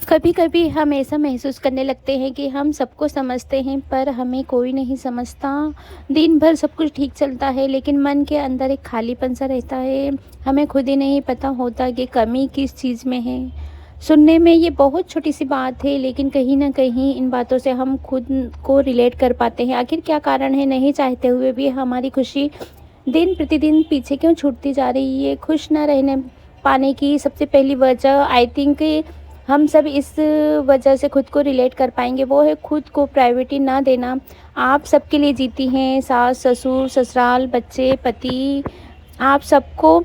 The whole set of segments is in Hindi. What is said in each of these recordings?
कभी कभी हम ऐसा महसूस करने लगते हैं कि हम सबको समझते हैं पर हमें कोई नहीं समझता। दिन भर सब कुछ ठीक चलता है लेकिन मन के अंदर एक खालीपन सा रहता है। हमें खुद ही नहीं पता होता कि कमी किस चीज़ में है। सुनने में ये बहुत छोटी सी बात है लेकिन कहीं ना कहीं इन बातों से हम खुद को रिलेट कर पाते हैं। आखिर क्या कारण है, नहीं चाहते हुए भी हमारी खुशी दिन प्रतिदिन पीछे क्यों छूटती जा रही है? खुश ना रहने पाने की सबसे पहली वजह आई थिंक हम सब इस वजह से खुद को रिलेट कर पाएंगे, वो है खुद को प्रायोरिटी ना देना। आप सबके लिए जीती हैं, सास ससुर ससुराल बच्चे पति, आप सबको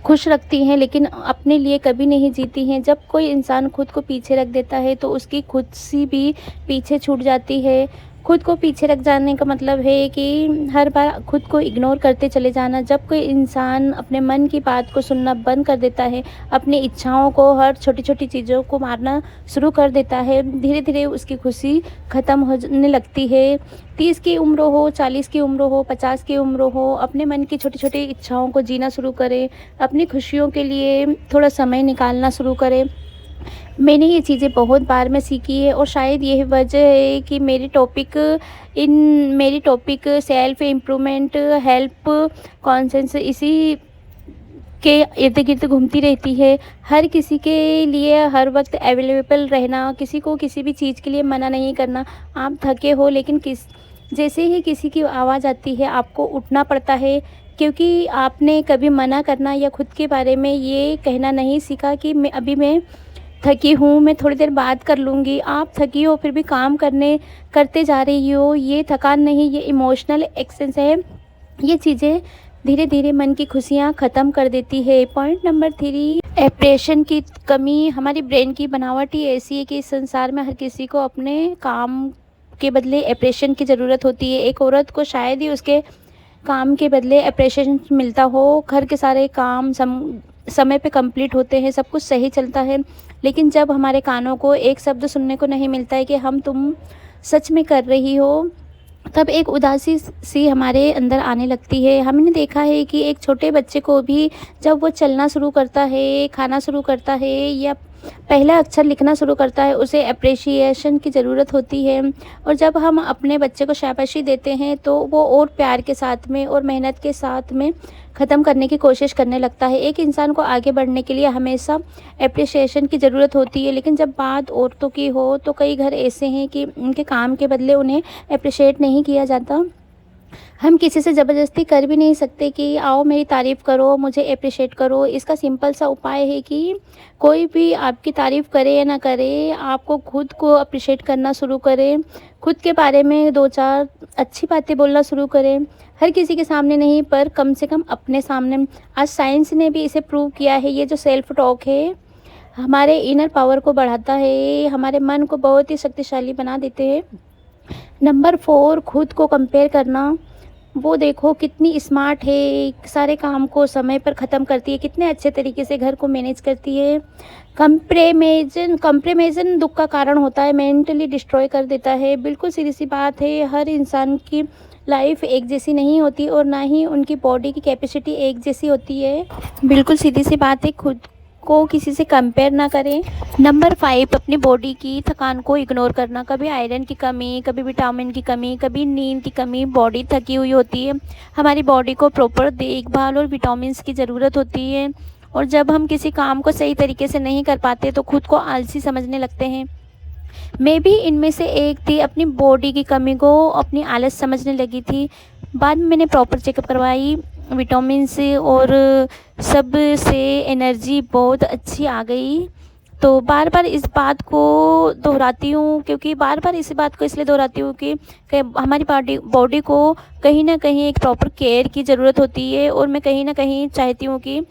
खुश रखती हैं लेकिन अपने लिए कभी नहीं जीती हैं। जब कोई इंसान खुद को पीछे रख देता है तो उसकी खुशी भी पीछे छूट जाती है। खुद को पीछे रख जाने का मतलब है कि हर बार खुद को इग्नोर करते चले जाना। जब कोई इंसान अपने मन की बात को सुनना बंद कर देता है, अपनी इच्छाओं को, हर छोटी छोटी चीज़ों को मारना शुरू कर देता है, धीरे धीरे उसकी खुशी ख़त्म होने लगती है। 30 की उम्र हो, 40 की उम्र हो, 50 की उम्र हो, अपने मन की छोटी छोटी इच्छाओं को जीना शुरू करें। अपनी खुशियों के लिए थोड़ा समय निकालना शुरू करें। मैंने ये चीज़ें बहुत बार में सीखी है और शायद यही वजह है कि मेरी topic self improvement, help conscience इसी के इर्द गिर्द घूमती रहती है। हर किसी के लिए हर वक्त अवेलेबल रहना, किसी को किसी भी चीज़ के लिए मना नहीं करना। आप थके हो लेकिन जैसे ही किसी की आवाज़ आती है आपको उठना पड़ता है, क्योंकि आपने कभी मना करना या खुद के बारे में ये कहना नहीं सीखा कि मैं थकी हूँ, मैं थोड़ी देर बात कर लूँगी। आप थकी हो फिर भी काम करते जा रही हो, ये थकान नहीं, ये इमोशनल एक्सेस है। ये चीज़ें धीरे धीरे मन की खुशियाँ ख़त्म कर देती है। पॉइंट नंबर 3, एप्रेशन की कमी। हमारी ब्रेन की बनावट ही ऐसी है कि इस संसार में हर किसी को अपने काम के बदले एप्रेशन की ज़रूरत होती है। एक औरत को शायद ही उसके काम के बदले अप्रिशिएशन मिलता हो। घर के सारे काम समय पे कंप्लीट होते हैं, सब कुछ सही चलता है, लेकिन जब हमारे कानों को एक शब्द सुनने को नहीं मिलता है कि तुम सच में कर रही हो, तब एक उदासी सी हमारे अंदर आने लगती है। हमने देखा है कि एक छोटे बच्चे को भी जब वो चलना शुरू करता है, खाना शुरू करता है या पहला अक्षर लिखना शुरू करता है, उसे अप्रिसिएशन की ज़रूरत होती है। और जब हम अपने बच्चे को शाबाशी देते हैं तो वो और प्यार के साथ में और मेहनत के साथ में ख़त्म करने की कोशिश करने लगता है। एक इंसान को आगे बढ़ने के लिए हमेशा अप्रिसिएशन की ज़रूरत होती है, लेकिन जब बात औरतों की हो तो कई घर ऐसे हैं कि उनके काम के बदले उन्हें अप्रिशिएट नहीं किया जाता। हम किसी से ज़बरदस्ती कर भी नहीं सकते कि आओ मेरी तारीफ़ करो, मुझे एप्रिशिएट करो। इसका सिंपल सा उपाय है कि कोई भी आपकी तारीफ़ करे या ना करे, आपको खुद को अप्रिशिएट करना शुरू करें। खुद के बारे में 2-4 अच्छी बातें बोलना शुरू करें। हर किसी के सामने नहीं पर कम से कम अपने सामने। आज साइंस ने भी इसे प्रूव किया है। ये जो सेल्फ टॉक है हमारे इनर पावर को बढ़ाता है, हमारे मन को बहुत ही शक्तिशाली बना देते हैं। नंबर 4, खुद को कंपेयर करना। वो देखो कितनी स्मार्ट है, सारे काम को समय पर ख़त्म करती है, कितने अच्छे तरीके से घर को मैनेज करती है। कंप्रेमेज़न दुख का कारण होता है, मेंटली डिस्ट्रॉय कर देता है। बिल्कुल सीधी सी बात है, हर इंसान की लाइफ एक जैसी नहीं होती और ना ही उनकी बॉडी की कैपेसिटी एक जैसी होती है। बिल्कुल सीधी सी बात है, खुद को किसी से कंपेयर ना करें। नंबर 5, अपनी बॉडी की थकान को इग्नोर करना। कभी आयरन की कमी, कभी विटामिन की कमी, कभी नींद की कमी। बॉडी थकी हुई होती है, हमारी बॉडी को प्रॉपर देखभाल और विटामिन्स की ज़रूरत होती है। और जब हम किसी काम को सही तरीके से नहीं कर पाते तो खुद को आलसी समझने लगते हैं। मैं भी इनमें से एक थी, अपनी बॉडी की कमी को अपनी आलस समझने लगी थी। बाद में मैंने प्रॉपर चेकअप करवाई, विटामिन से और सब से एनर्जी बहुत अच्छी आ गई। तो बार बार इस बात को दोहराती हूँ, क्योंकि बार बार इस बात को इसलिए दोहराती हूँ कि हमारी बॉडी को कहीं ना कहीं एक प्रॉपर केयर की ज़रूरत होती है। और मैं कहीं ना कहीं चाहती हूँ कि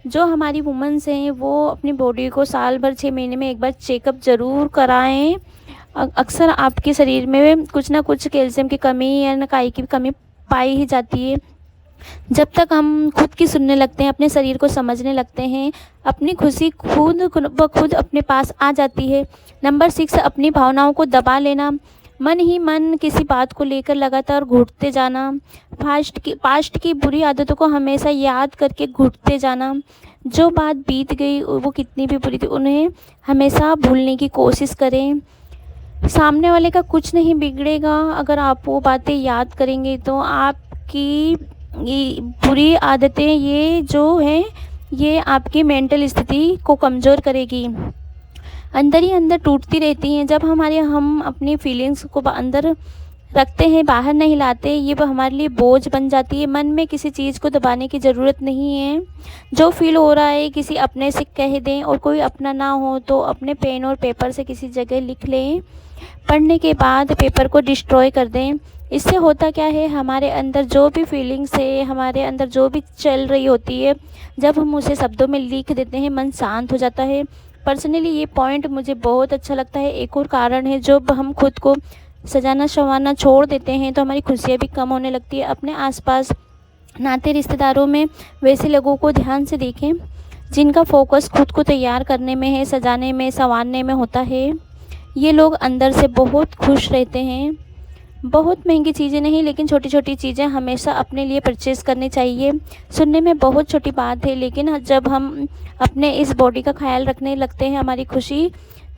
जो हमारी वुमेंस हैं वो अपनी बॉडी को साल भर 6 महीने में एक बार चेकअप ज़रूर कराएं। अक्सर आपके शरीर में कुछ ना कुछ कैल्शियम की कमी या नकाई की कमी पाई ही जाती है। जब तक हम खुद की सुनने लगते हैं, अपने शरीर को समझने लगते हैं, अपनी खुशी खुद ब खुद अपने पास आ जाती है। नंबर 6, अपनी भावनाओं को दबा लेना। मन ही मन किसी बात को लेकर लगातार घुटते जाना, पास्ट की बुरी आदतों को हमेशा याद करके घुटते जाना, जो बात बीत गई वो कितनी भी बुरी थी उन्हें हमेशा भूलने की कोशिश करें। सामने वाले का कुछ नहीं बिगड़ेगा अगर आप वो बातें याद करेंगे, तो आपकी ये बुरी आदतें ये जो हैं ये आपकी मेंटल स्थिति को कमज़ोर करेगी, अंदर ही अंदर टूटती रहती हैं। जब हम अपनी फीलिंग्स को अंदर रखते हैं, बाहर नहीं लाते, ये वो हमारे लिए बोझ बन जाती है। मन में किसी चीज़ को दबाने की ज़रूरत नहीं है। जो फील हो रहा है किसी अपने से कह दें, और कोई अपना ना हो तो अपने पेन और पेपर से किसी जगह लिख लें। पढ़ने के बाद पेपर को डिस्ट्रॉय कर दें। इससे होता क्या है, हमारे अंदर जो भी फीलिंग्स है, हमारे अंदर जो भी चल रही होती है, जब हम उसे शब्दों में लिख देते हैं मन शांत हो जाता है। पर्सनली ये पॉइंट मुझे बहुत अच्छा लगता है। एक और कारण है, जब हम खुद को सजाना संवारना छोड़ देते हैं तो हमारी खुशियाँ भी कम होने लगती है। अपने आसपास नाते रिश्तेदारों में वैसे लोगों को ध्यान से देखें जिनका फोकस खुद को तैयार करने में है, सजाने में, संवारने में होता है। ये लोग अंदर से बहुत खुश रहते हैं। बहुत महंगी चीज़ें नहीं, लेकिन छोटी छोटी चीज़ें हमेशा अपने लिए परचेज़ करनी चाहिए। सुनने में बहुत छोटी बात है, लेकिन जब हम अपने इस बॉडी का ख्याल रखने लगते हैं, हमारी खुशी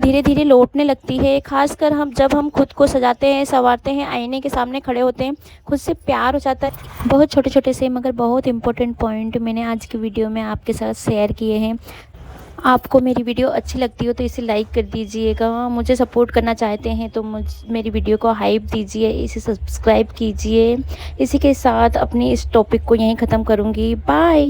धीरे धीरे लौटने लगती है। खासकर जब हम खुद को सजाते हैं, संवारते हैं, आईने के सामने खड़े होते हैं, खुद से प्यार हो जाता है। बहुत छोटे छोटे से मगर बहुत इंपॉर्टेंट पॉइंट मैंने आज की वीडियो में आपके साथ शेयर किए हैं। आपको मेरी वीडियो अच्छी लगती हो तो इसे लाइक कर दीजिएगा। मुझे सपोर्ट करना चाहते हैं तो मेरी वीडियो को हाइप दीजिए, इसे सब्सक्राइब कीजिए। इसी के साथ अपनी इस टॉपिक को यहीं ख़त्म करूँगी। बाय।